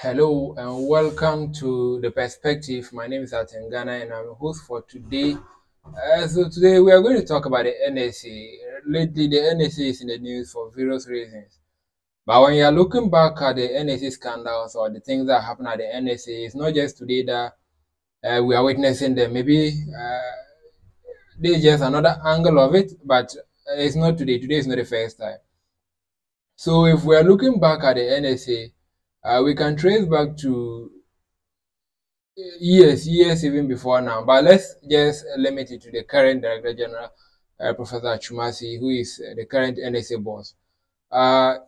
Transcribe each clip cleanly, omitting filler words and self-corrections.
Hello and welcome to The Perspective. My name is Atengana and I'm the host for today. So today we are going to talk about the NSA. Lately, the NSA is in the news for various reasons. But when you are looking back at the NSA scandals or the things that happen at the NSA, it's not just today that we are witnessing them. Maybe there's just another angle of it, but it's not today. Today is not the first time. So if we are looking back at the NSA, we can trace back to years even before now. But let's just limit it to the current Director General, Professor Kumasi, who is the current NSA boss.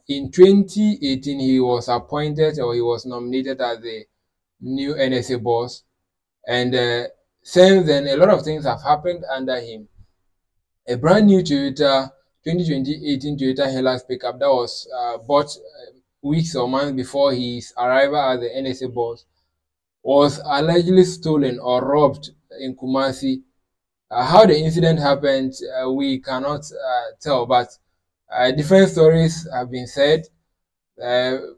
In 2018, he was appointed or he was nominated as the new NSA boss. And since then, a lot of things have happened under him. A brand new Toyota 2018 Toyota Hilux pickup that was bought weeks or months before his arrival as the NSA boss was allegedly stolen or robbed in Kumasi. How the incident happened, we cannot tell, but different stories have been said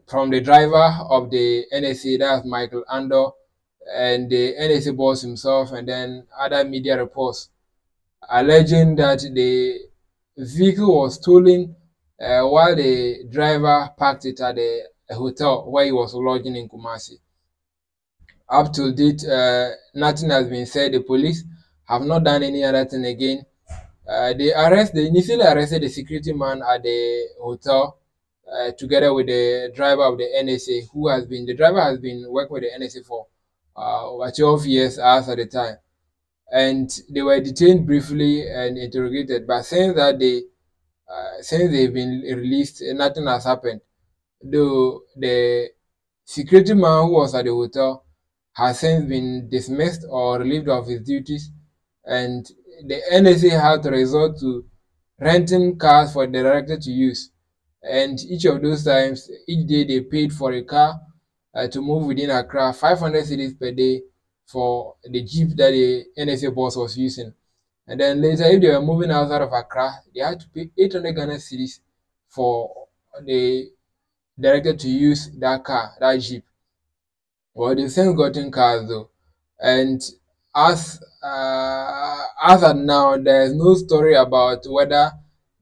from the driver of the NSA, that's Michael Andor, and the NSA boss himself, and then other media reports alleging that the vehicle was stolen while the driver parked it at the hotel where he was lodging in Kumasi. Up to date, nothing has been said. The police have not done any other thing again. They initially arrested the security man at the hotel together with the driver of the NSA, the driver has been working with the NSA for over 12 years as at the time. And they were detained briefly and interrogated. But since they've been released, nothing has happened. Though the security man who was at the hotel has since been dismissed or relieved of his duties, and the NSA had to resort to renting cars for the director to use. And each of those times, each day they paid for a car to move within Accra, 500 cedis per day for the Jeep that the NSA boss was using. And then later, if they were moving outside of Accra, they had to pay 800 Ghana cedis for the director to use that car, that Jeep. Well, they've since gotten cars though, and as at now, there is no story about whether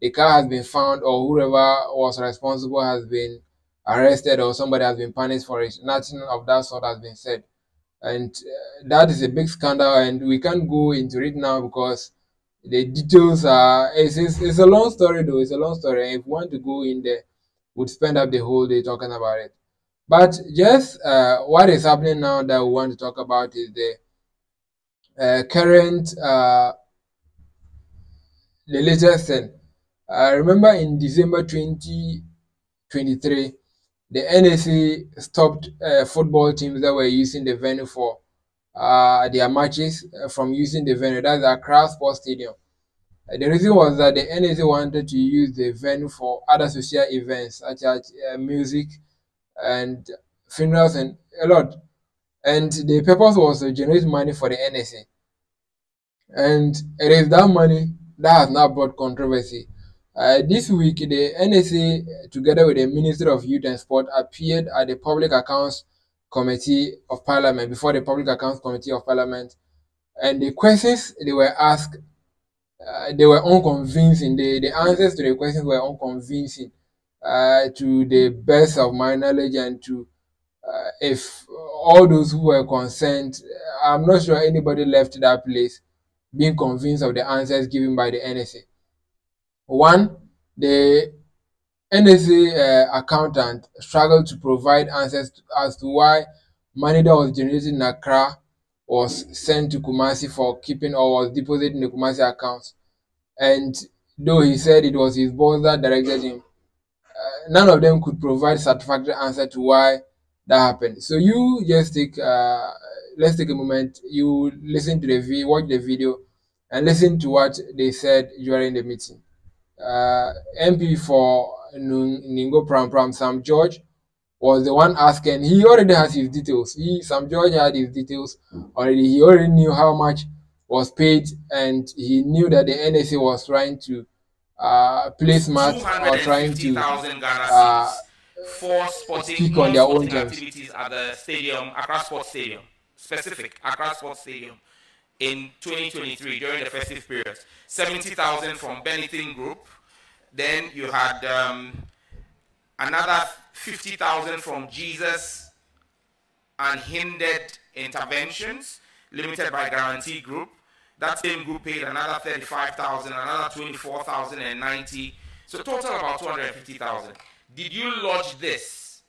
the car has been found or whoever was responsible has been arrested or somebody has been punished for it. Nothing of that sort has been said, and that is a big scandal, and we can't go into it now because the details are. It's a long story though. It's a long story, and if we want to go in there, we'd spend up the whole day talking about it. But just what is happening now that we want to talk about is the current, the latest thing. Remember in December 2023, the NSA stopped football teams that were using the venue for their matches from using the venue. That's Accra Sports Stadium. The reason was that the NSA wanted to use the venue for other social events such as music and funerals and a lot. And the purpose was to generate money for the NSA. And it is that money that has now brought controversy. This week, the NSA, together with the Ministry of Youth and Sport, appeared at the Public Accounts Committee of Parliament, before the Public Accounts Committee of Parliament. And the questions they were asked, they were unconvincing. The answers to the questions were unconvincing to the best of my knowledge, and to if all those who were concerned, I'm not sure anybody left that place being convinced of the answers given by the NSA. One, the NSA accountant struggled to provide answers as to why money that was generated in Accra was sent to Kumasi for keeping or was deposited in the Kumasi accounts. And though he said it was his boss that directed him, none of them could provide satisfactory answer to why that happened. So you just let's take a moment, you listen to the video, watch the video, and listen to what they said during the meeting. MP for Ningo-Prampram, Sam George, was the one asking. He already has his details. Sam George had his details already. He already knew how much was paid, and he knew that the NSA was trying to play smart or trying to for sporting, speak on their own non-sporting terms. activities at the stadium, Accra Sports Stadium, specific Accra Sports Stadium, in 2023 during the festive period. 70,000 from Benetton Group. Then you had another 50,000 from Jesus Unhindered Interventions, limited by Guarantee Group. That same group paid another 35,000, another 24,090. So total about 250,000. Did you lodge this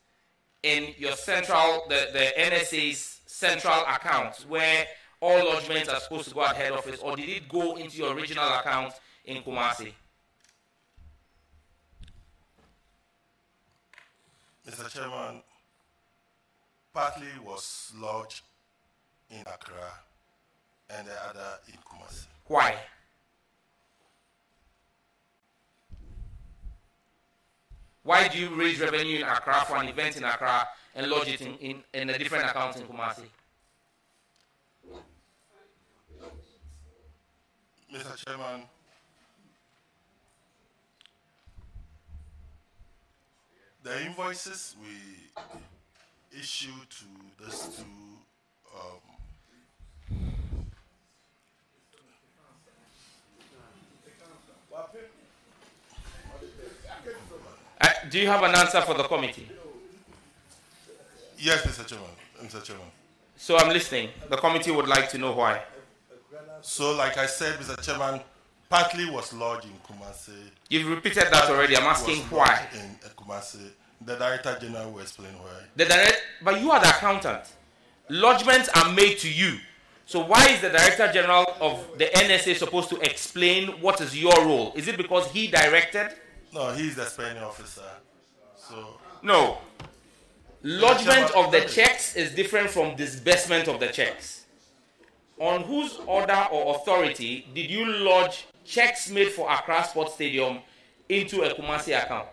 in your central, the NSA's central account, where all lodgements are supposed to go at head office, or did it go into your original account in Kumasi? Mr. Chairman, partly was lodged in Accra and the other in Kumasi. Why? Why do you raise revenue in Accra for an event in Accra and lodge it in a different account in Kumasi? Mr. Chairman, the invoices we issue to those two do you have an answer for the committee? Yes, Mr. Chairman. Mr. Chairman. So I'm listening. The committee would like to know why. So, like I said, Mr. Chairman, partly was lodged in Kumasi. You've repeated that already. I'm asking why. In Kumasi, the Director General will explain why. But you are the accountant. Lodgements are made to you. So why is the Director General of the NSA supposed to explain what is your role? Is it because he directed? No, he's the spending officer. So no. Lodgement of the checks is different from disbursement of the checks. On whose order or authority did you lodge checks made for Accra Sports Stadium into a Kumasi account?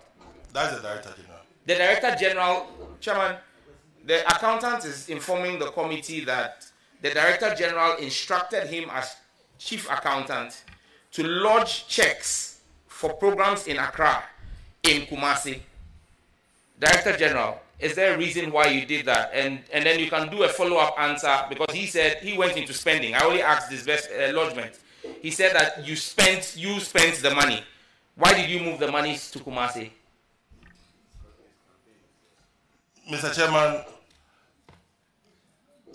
That's the Director General. The Director General, Chairman, the accountant is informing the committee that the Director General instructed him as Chief Accountant to lodge checks for programs in Accra in Kumasi. Director General, is there a reason why you did that? And then you can do a follow-up answer, because he said he went into spending. I only asked this best lodgement. He said that you spent the money. Why did you move the money to Kumasi? Mr. Chairman,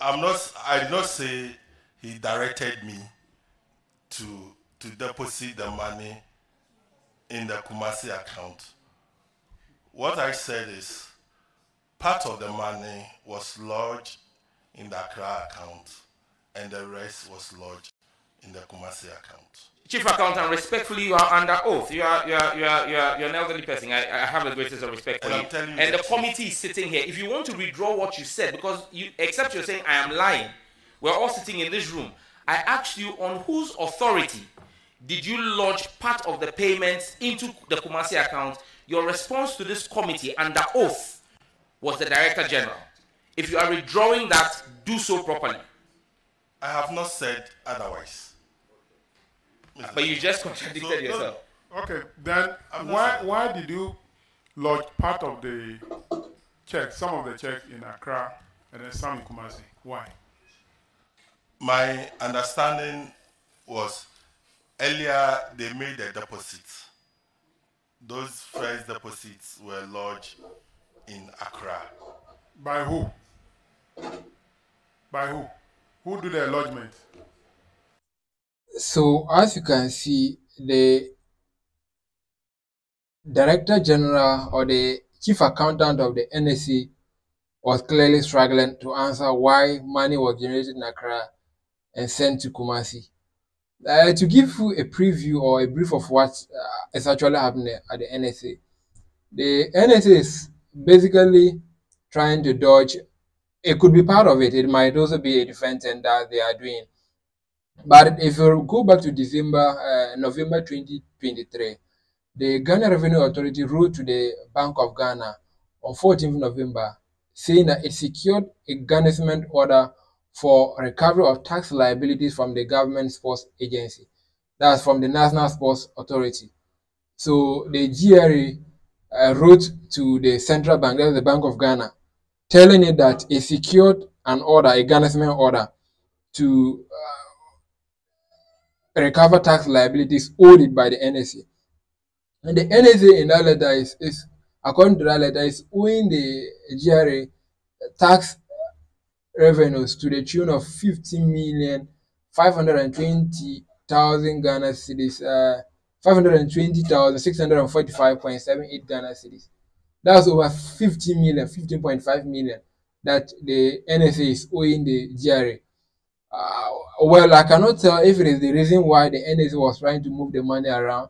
I did not say he directed me to deposit the money in the Kumasi account. What I said is part of the money was lodged in the Accra account and the rest was lodged in the Kumasi account. Chief Accountant, respectfully, you are under oath. You're an elderly person. I have the greatest of respect for you. And the committee is sitting here. If you want to withdraw what you said, because except you're saying I am lying, we're all sitting in this room. I asked you, on whose authority did you lodge part of the payments into the Kumasi account? Your response to this committee under oath was the Director General. If you are withdrawing that, do so properly. I have not said otherwise. But you just contradicted yourself. Okay, then why did you lodge part of the check, some of the checks in Accra and then some in Kumasi? Why? My understanding was earlier they made a deposit. Those first deposits were lodged in Accra. By who? By who? Who do the lodgement? So, as you can see, the Director General or the Chief Accountant of the NSA was clearly struggling to answer why money was generated in Accra and sent to Kumasi. To give you a preview or a brief of what is actually happening at the NSA, the NSA is basically trying to dodge. It could be part of it. It might also be a different thing that they are doing. But if you go back to November 2023, the Ghana Revenue Authority wrote to the Bank of Ghana on 14th November saying that it secured a garnishment order for recovery of tax liabilities from the government sports agency. That's from the National Sports Authority. So the GRA wrote to the central bank, that's the Bank of Ghana, telling it that it secured an order, a garnishment order, to recover tax liabilities owed it by the NSA. And the NSA in that letter is according to that letter, is owing the GRA tax revenues to the tune of 50,520,000 Ghana cedis, 520,645.78 Ghana cedis. That's over 50 million, 15.5 million that the NSA is owing the GRA. Well, I cannot tell if it is the reason why the NSA was trying to move the money around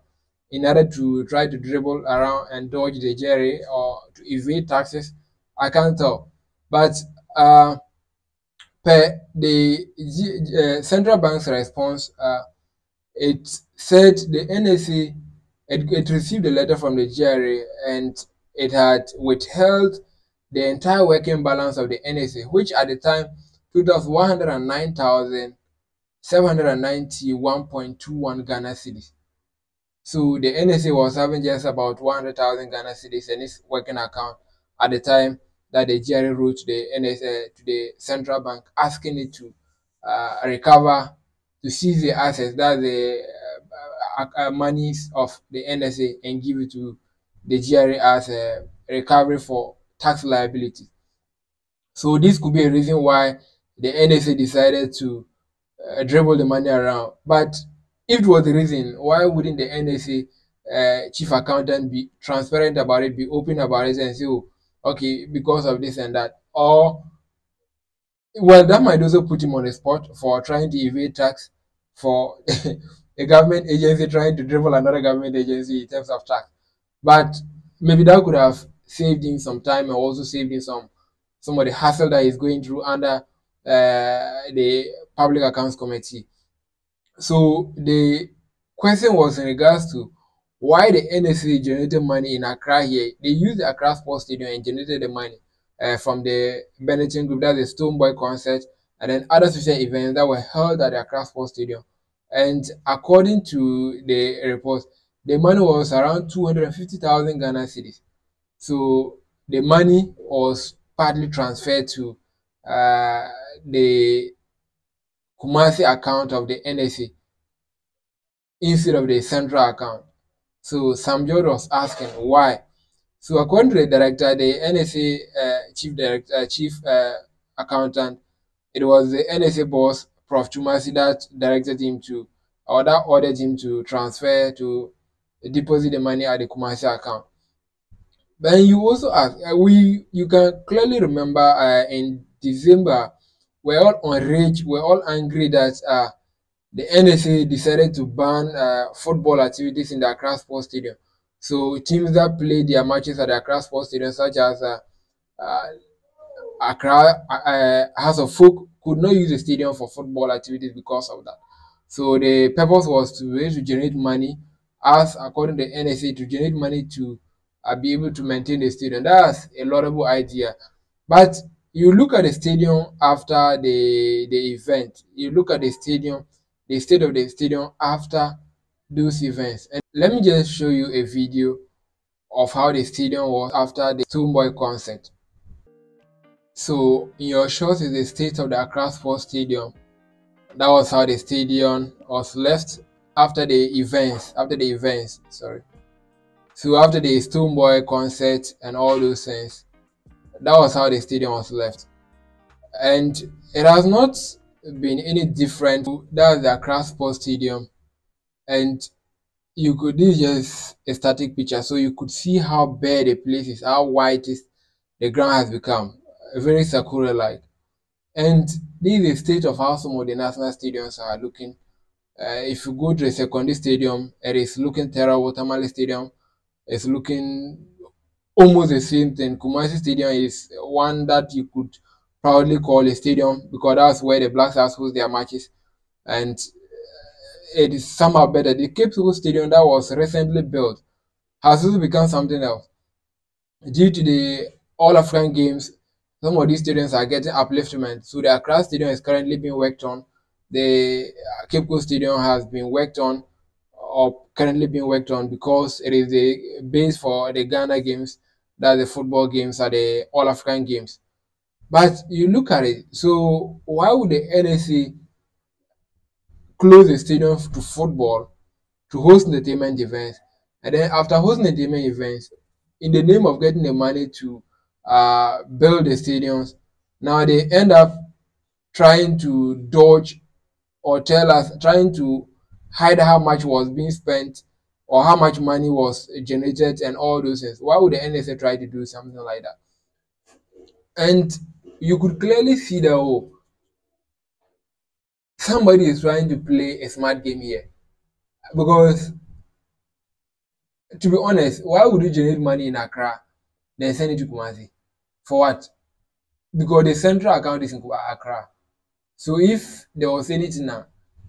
in order to try to dribble around and dodge the GRA or to evade taxes. I can't tell. But per the central bank's response, it said the NSA, it received a letter from the GRA and it had withheld the entire working balance of the NSA, which at the time totaled 109,791.21 Ghana cedis. So the NSA was having just about 100,000 Ghana cedis in its working account at the time that the GRA wrote to the NSA, to the central bank, asking it to recover, to seize the assets, that the monies of the NSA, and give it to the GRA as a recovery for tax liability. So this could be a reason why the NSA decided to dribble the money around. But if it was the reason, why wouldn't the NSA chief accountant be transparent about it, be open about it, and say, oh, okay, because of this and that? Or, well, that might also put him on the spot for trying to evade tax, for a government agency trying to dribble another government agency in terms of tax. But maybe that could have saved him some time and also saved him some of the hassle that he's going through under the Public Accounts Committee. So the question was in regards to why the NSA generated money in Accra here. They used the Accra Sports Stadium and generated the money from the Benetton Group, that's the Stoneboy concert, and then other social events that were held at the Accra Sports Stadium. And according to the report, the money was around 250,000 Ghana cedis. So the money was partly transferred to the Kumasi account of the NSA instead of the central account. So Sam George was asking why. So according to the director, the NSA chief accountant, it was the NSA boss, Prof. Kumasi, that directed him to, or that ordered him to transfer, to deposit the money at the Kumasi account. Then you also ask, you can clearly remember in December, we're all enraged, we're all angry that the NSA decided to ban football activities in the Accra Sports Stadium. So teams that played their matches at the Accra Sports Stadium, such as Accra House of Folk, could not use the stadium for football activities because of that. So the purpose was to generate money, as according to the NSA, to generate money to be able to maintain the stadium. That's a laudable idea. But you look at the stadium after the event, you look at the stadium, the state of the stadium after those events. And let me just show you a video of how the stadium was after the Stoneboy concert. So in your shot is the state of the Accra Sports Stadium. That was how the stadium was left after the events. Sorry. So after the Stoneboy concert and all those things, that was how the stadium was left. And it has not been any different. That's the Accra Sports Stadium. And you could, this is just a static picture, so you could see how bare the place is, how white the ground has become, very Sakura like. And this is the state of how some of the national stadiums are looking. If you go to the Secondary Stadium, it is looking terrible. Tamale Stadium is looking almost the same thing. Kumasi Stadium is one that you could proudly call a stadium because that's where the Black Stars host their matches, and it is somehow better. The Cape Coast Stadium that was recently built has also become something else. Due to the All African Games, some of these stadiums are getting upliftment. So the Accra Stadium is currently being worked on. The Cape Coast Stadium has been worked on, or currently being worked on because it is the base for the Ghana games, that the football games are the All African games. But you look at it, so why would the NSA close the stadium to football to host entertainment events, and then after hosting entertainment events, in the name of getting the money to build the stadiums, now they end up trying to dodge or tell us, trying to hide how much was being spent or how much money was generated and all those things. Why would the NSA try to do something like that? And you could clearly see that, oh, somebody is trying to play a smart game here. Because, to be honest, why would you generate money in Accra, then send it to Kumasi? For what? Because the central account is in Accra. So if there was anything now,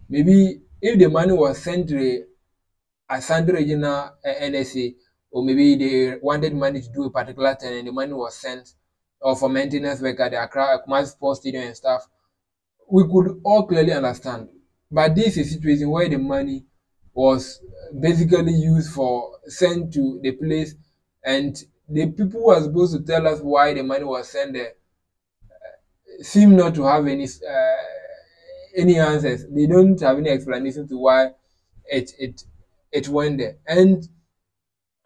maybe if the money was sent to a Central Regional NSA, or maybe they wanted money to do a particular thing and the money was sent or for maintenance work at the Accra Kumasi Sports Stadium and stuff, we could all clearly understand. But this is a situation where the money was basically used for sent to the place, and the people who are supposed to tell us why the money was sent there seem not to have any answers. They don't have any explanation to why it went there. And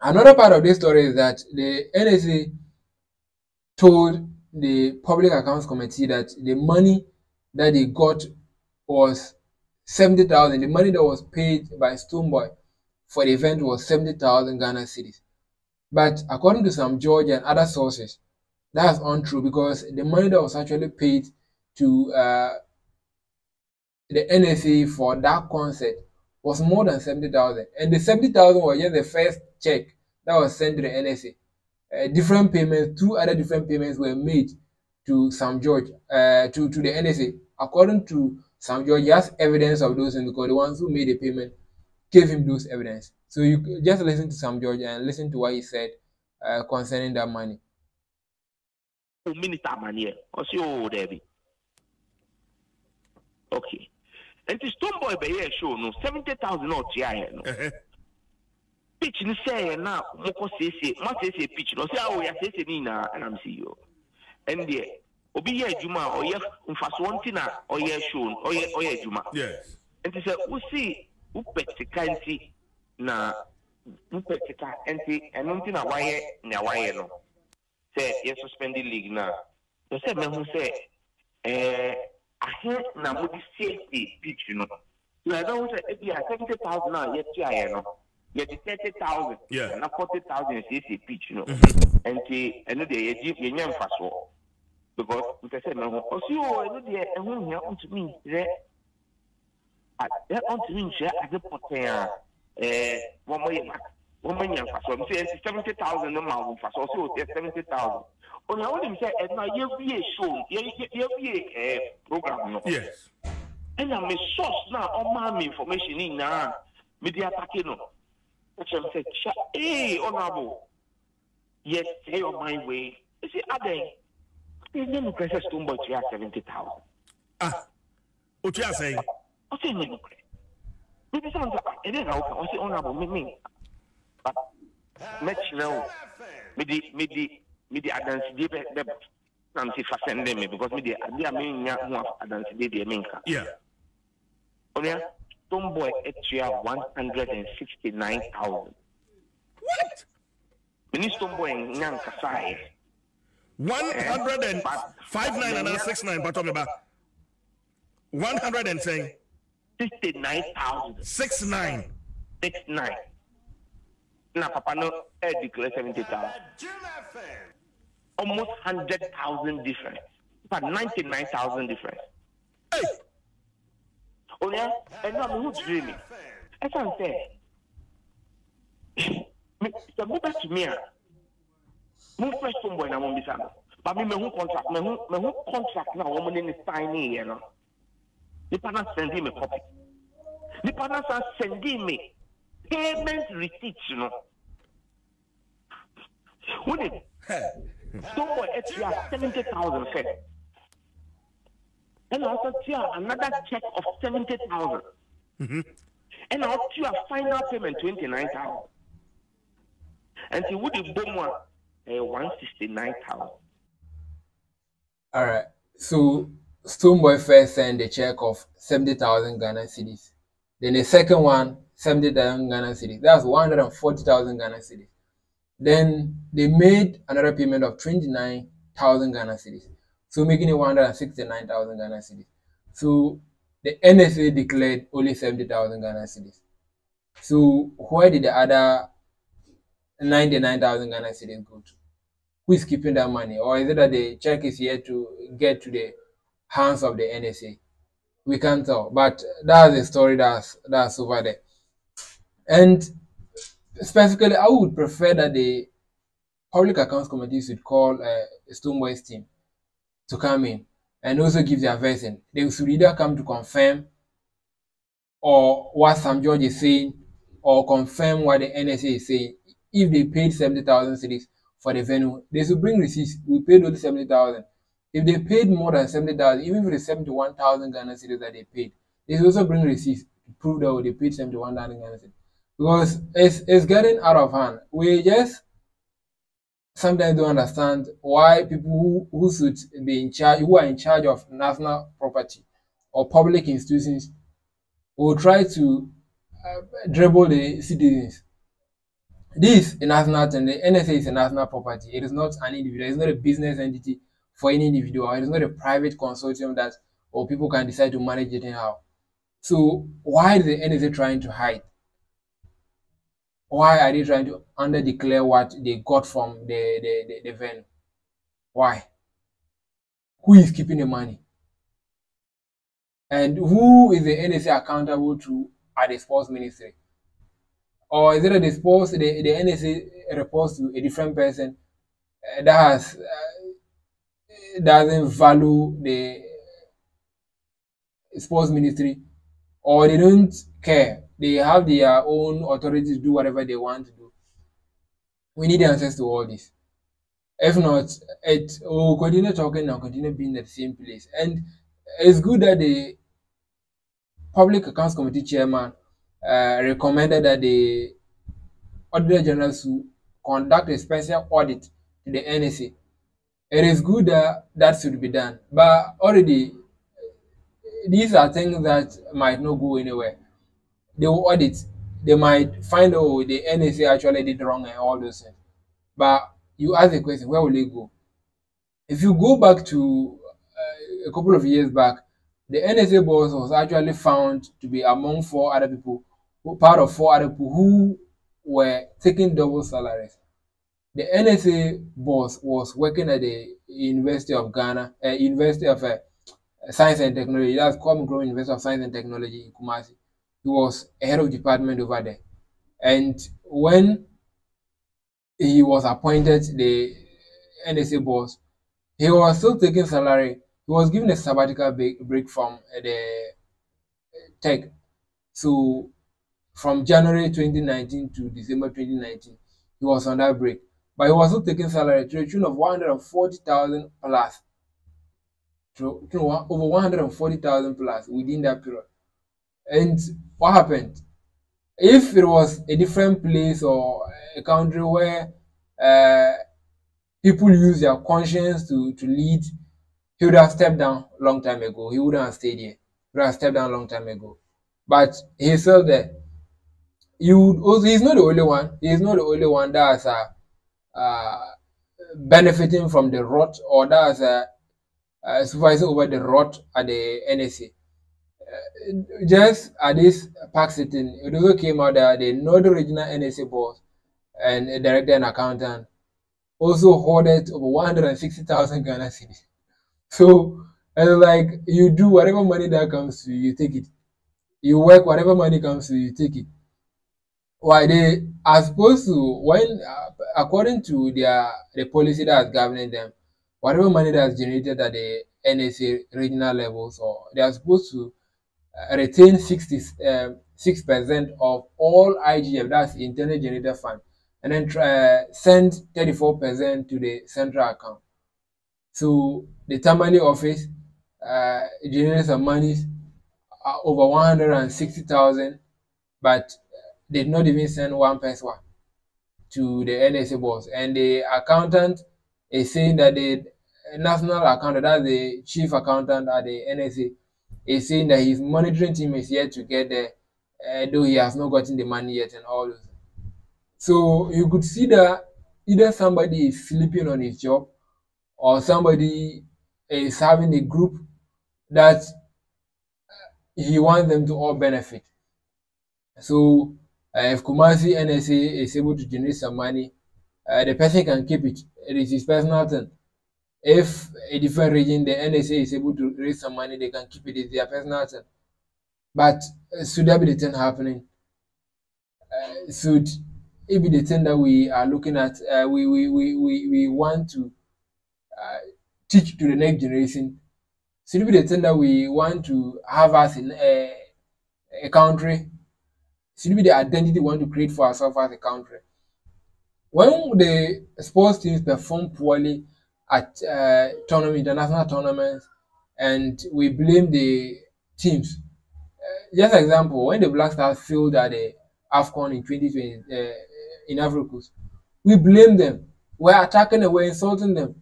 another part of this story is that the NSA told the Public Accounts Committee that the money that they got was 70,000. The money that was paid by Stoneboy for the event was 70,000 Ghana cedis. But according to some George and other sources, that's untrue, because the money that was actually paid to the NSA for that concert was more than 70,000. And the 70,000 was just the first check that was sent to the NSA. Different payments, two other different payments were made to Sam George, to the NSA. According to Sam George, he has evidence of those things because the ones who made the payment gave him those evidence. So you just listen to Sam George and listen to what he said concerning that money. Minister Manier, okay. And the Stoneboy by here show no 70,000 or GI. Pitch ni say na moko sese ma sese pitch no say oh ya sese ni na and I'm see you and there obi ye adwuma or ye mfaso ntina or ye show or ye adwuma yes and say we see who petika nti na who petika nti eno ntina why no say ye suspend the league na so say me who say ahe na mo di safety pitch no so I don't say if you 70,000 na ye tia no. Yeah, the 30,000. Yeah. And 40,000 is a pitch, you know. And the you never fast walk. Because I said, no, oh, see, oh, I know the and when you want to me, that want to me, share at the potato, 1 million, 1 million fast. So I'm saying 70,000 no more fast. Also, 70,000. On the only say, and now you'll be a show, you'll be a program. Yes. And I'm a source now on my information in now, media packet. I said, hey, honorable. Yes, stay on my way. You see, you never press a stone, but you have 70,000. Ah, what you are saying? I say, no, maybe sounds like it is out. I say, honorable, me. But let's know, me the identity, I'm saying, them because me the mean, identity, yeah. Oh, yeah. Stoneboy extra 169,000. What? Mini Stoneboy in Yankasai. 159 and 69, but talking about 169,000. 69. 69. Now, Papa, no, I declare 70,000. Almost 100,000 difference. But 99,000 difference. Hey! Oh yeah, and now who's dreaming? As I said, so move back to me. Move first Stoneboy na won't be sad. But me who contract, me who contract now woman in signing, you know. The partner sending me copy. The partners are sending me payment receipts, you know. When it Stoneboy extra 70,000 said. And also another check of 70,000. And and out to a final payment 29,000. And he would have been 169,000. All right. So Stoneboy first sent a check of 70,000 Ghana cedis. Then the second one, 70,000 Ghana cedis. That's 140,000 Ghana cedis. Then they made another payment of 29,000 Ghana cedis. So making it 169,000 Ghana cedis. So the NSA declared only 70,000 Ghana cedis. So where did the other 99,000 Ghana cedis go to? Who is keeping that money? Or is it that the check is here to get to the hands of the NSA? We can't tell. But that's the story that's over there. And specifically, I would prefer that the Public Accounts Committee should call Stoneboy's team to come in and also give their version. They should either come to confirm or what Sam George is saying, or confirm what the NSA is saying. If they paid 70,000 cedis for the venue, they should bring receipts. We paid only 70,000. If they paid more than 70,000, even for the 71,000 Ghana cedis that they paid, they should also bring receipts to prove that they paid 71,000 Ghana cedis. Because it's getting out of hand. We just sometimes don't understand why people who should be in charge, who are in charge of national property or public institutions, will try to dribble the citizens. This is a national thing. The NSA is a national property. It is not an individual. It's not a business entity for any individual. It is not a private consortium that or people can decide to manage it anyhow. So why is the NSA trying to hide? Why are they trying to under-declare what they got from the venue? Why? Who is keeping the money? And who is the NSA accountable to at the sports ministry? Or is it that the NSA reports to a different person that doesn't value the sports ministry, or they don't care? They have their own authority to do whatever they want to do. We need answers to all this. If not, it will continue talking and continue being at the same place. And it's good that the Public Accounts Committee chairman recommended that the Auditor General should conduct a special audit to the NSA. It is good that that should be done, but already these are things that might not go anywhere. They will audit. They might find out the NSA actually did wrong and all those things. But you ask the question, where will they go? If you go back to a couple of years back, the NSA boss was actually found to be among part of four other people who were taking double salaries. The NSA boss was working at the University of Ghana, University of Science and Technology. That's Kumasi University of Science and Technology in Kumasi. He was a head of department over there. And when he was appointed the NSA boss, he was still taking salary. He was given a sabbatical break from the tech. So from January 2019 to December 2019, he was on that break. But he was still taking salary to the tune of 140,000 plus. Over 140,000 plus within that period. And what happened? If it was a different place or a country where people use their conscience to lead, he would have stepped down a long time ago. He wouldn't have stayed here. He would have stepped down a long time ago. But he's still there. He's not the only one. He's not the only one that's benefiting from the rot, or that's supervising over the rot at the NSA. Just at this park sitting, it also came out that the Northern Regional NSA boss and a director and accountant also hoarded over 160,000 Ghana cedis. So it's like you do whatever money that comes to you, you take it. You work whatever money comes to you, you take it. Why they are supposed to, when according to the policy that is governing them, whatever money that is generated at the NSA regional levels, or they are supposed to retain 6% of all IGF, that's internal generated fund, and then send 34% to the central account. So the Tamale office generates some money over 160,000, but they did not even send one person to the NSA boss. And the accountant is saying that the national accountant, that's the chief accountant at the NSA, is saying that his monitoring team is yet to get there, though he has not gotten the money yet and all those. So you could see that either somebody is sleeping on his job or somebody is having a group that he wants them to all benefit. So if Kumasi NSA is able to generate some money, the person can keep it. It is his personal thing. If a different region, the NSA is able to raise some money, they can keep it. It's their personal thing. But should that be the thing happening? Should it be the thing that we are looking at? We want to teach to the next generation? Should it be the thing that we want to have as in a country? Should it be the identity we want to create for ourselves as a country? When the sports teams perform poorly at international tournaments, and we blame the teams. Just example, when the Black Stars failed at the AFCON in 2020 in Africa, we blame them. We're attacking them, we're insulting them.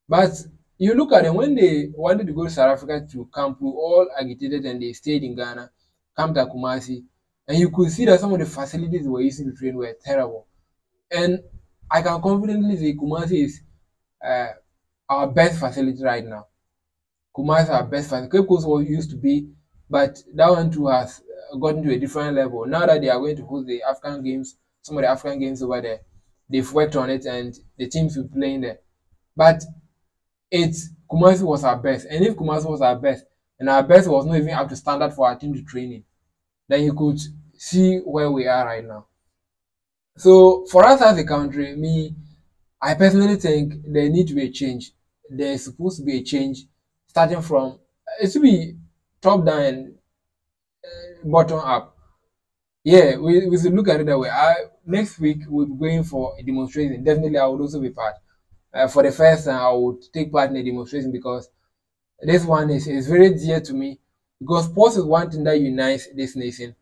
But you look at them, when they wanted to go to South Africa to camp, we all agitated and they stayed in Ghana, camped at Kumasi, and you could see that some of the facilities they were using to train were terrible. And I can confidently say Kumasi is our best facility right now. Kumasi is our best facility. Cape Coast was used to be, but that one too has gotten to a different level. Now that they are going to host the African games, some of the African games over there, they've worked on it and the teams will be playing there. But Kumasi was our best. And if Kumasi was our best, and our best was not even up to standard for our team to training, then you could see where we are right now. So for us as a country, I personally think there needs to be a change. There's supposed to be a change starting from, it should be top down and bottom up. Yeah, we should look at it that way. Next week we'll be going for a demonstration. Definitely I would also be part. For the first time I would take part in a demonstration because this one is very dear to me, because sports is one thing that unites this nation.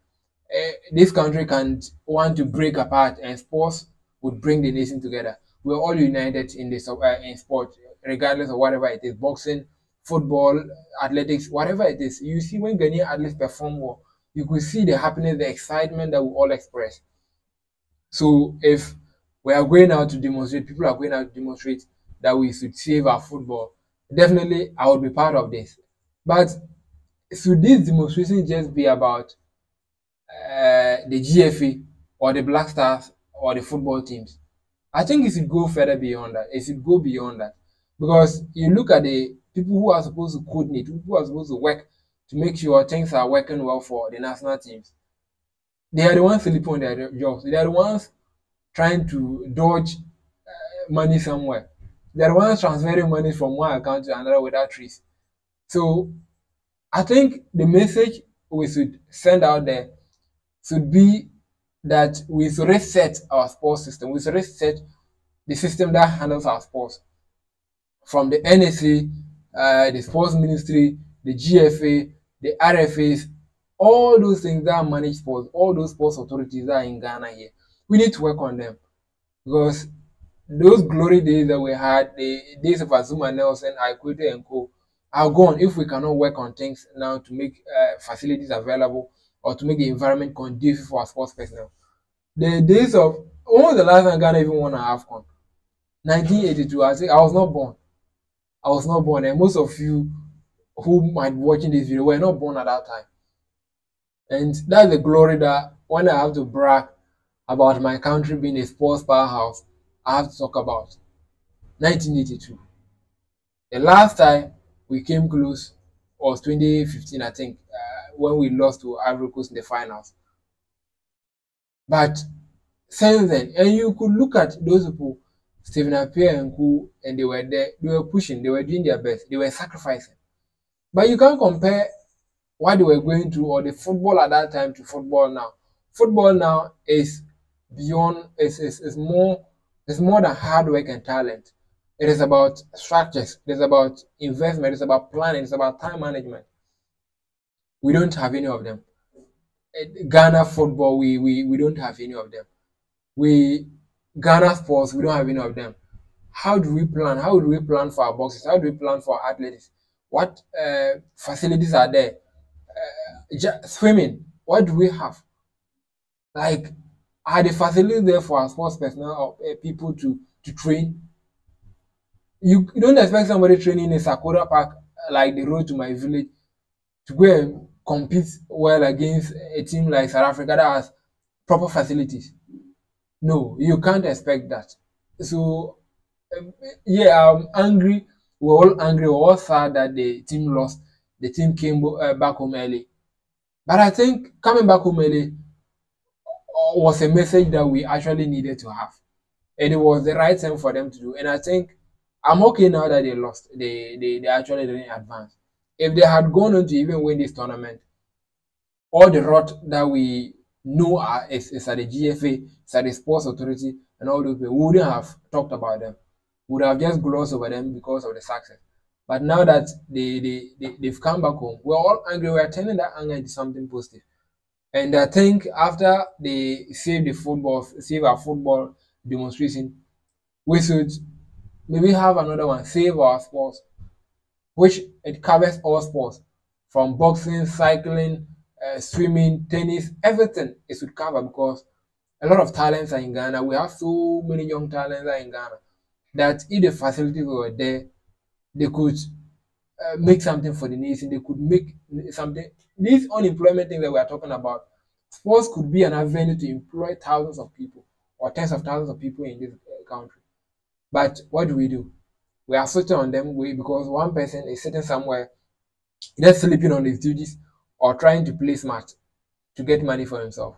This country can't want to break apart, and sports would bring the nation together. We're all united in this in sport, regardless of whatever it is: boxing, football, athletics, whatever it is. You see, when Ghanaian athletes perform well, you could see the happiness, the excitement that we all express. So if we are going out to demonstrate, people are going out to demonstrate that we should save our football, definitely I would be part of this. But should this demonstration just be about the GFA or the Black Stars or the football teams? I think it should go further beyond that. It should go beyond that, because you look at the people who are supposed to coordinate, people who are supposed to work to make sure things are working well for the national teams. They are the ones sleeping on their jobs. They are the ones trying to dodge money somewhere. They are the ones transferring money from one account to another without trace. So I think the message we should send out there should be that we should reset our sports system. We should reset the system that handles our sports, from the NSA, the sports ministry, the GFA, the RFAs, all those things that manage sports, all those sports authorities that are in Ghana here. We need to work on them, because those glory days that we had, the days of Azuma Nelson, Akwete and co, are gone if we cannot work on things now to make facilities available or to make the environment conducive for our sports personnel. The days of, when was the last time Ghana even won an AFCON? 1982. I was not born. I was not born, and most of you who might be watching this video were not born at that time. And that's the glory that when I have to brag about my country being a sports powerhouse, I have to talk about 1982. The last time we came close was 2015, I think, when we lost to Ivory Coast in the finals. But since then, and you could look at those people, Stephen Appiah and who, and they were there, they were pushing, they were doing their best, they were sacrificing. But you can't compare what they were going through or the football at that time to football now. Football now is beyond, is more than hard work and talent. It is about structures, it is about investment, it is about planning, it's about time management. We don't have any of them. Ghana football, we don't have any of them. Ghana sports, we don't have any of them. How do we plan? How do we plan for our boxers? How do we plan for our athletes? What facilities are there? Swimming, what do we have? Like, are the facilities there for our sports personnel or people to train? You don't expect somebody training in Sakura Park, like the road to my village, to go and compete well against a team like South Africa that has proper facilities. No, you can't expect that. So, yeah, I'm angry. We're all angry. We're all sad that the team lost. The team came back home early. But I think coming back home early was a message that we actually needed to have. And it was the right thing for them to do. And I think I'm okay now that they lost. They actually didn't advance. If they had gone on to even win this tournament, all the rot that we know is at the GFA, it's at the Sports Authority, and all those people, we wouldn't have talked about them. We would have just glossed over them because of the success. But now that they've come back home, we're all angry. We're turning that anger into something positive. And I think after they save our football demonstration, we should maybe have another one, save our sports, which it covers all sports, from boxing, cycling, swimming, tennis, everything it should cover, because a lot of talents are in Ghana. We have so many young talents are in Ghana that if the facilities were there, they could make something for the nation. They could make something. These unemployment things that we are talking about, sports could be an avenue to employ thousands of people or tens of thousands of people in this country. But what do? We are sitting on them because one person is sitting somewhere, either sleeping on his duties or trying to play smart to get money for himself.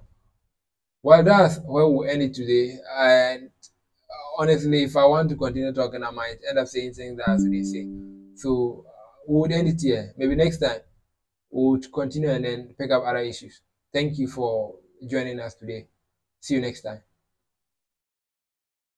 Well, that's where we'll end it today. And honestly, if I want to continue talking, I might end up saying things that's what they say. So we would end it here. Maybe next time we'll continue and then pick up other issues. Thank you for joining us today. See you next time.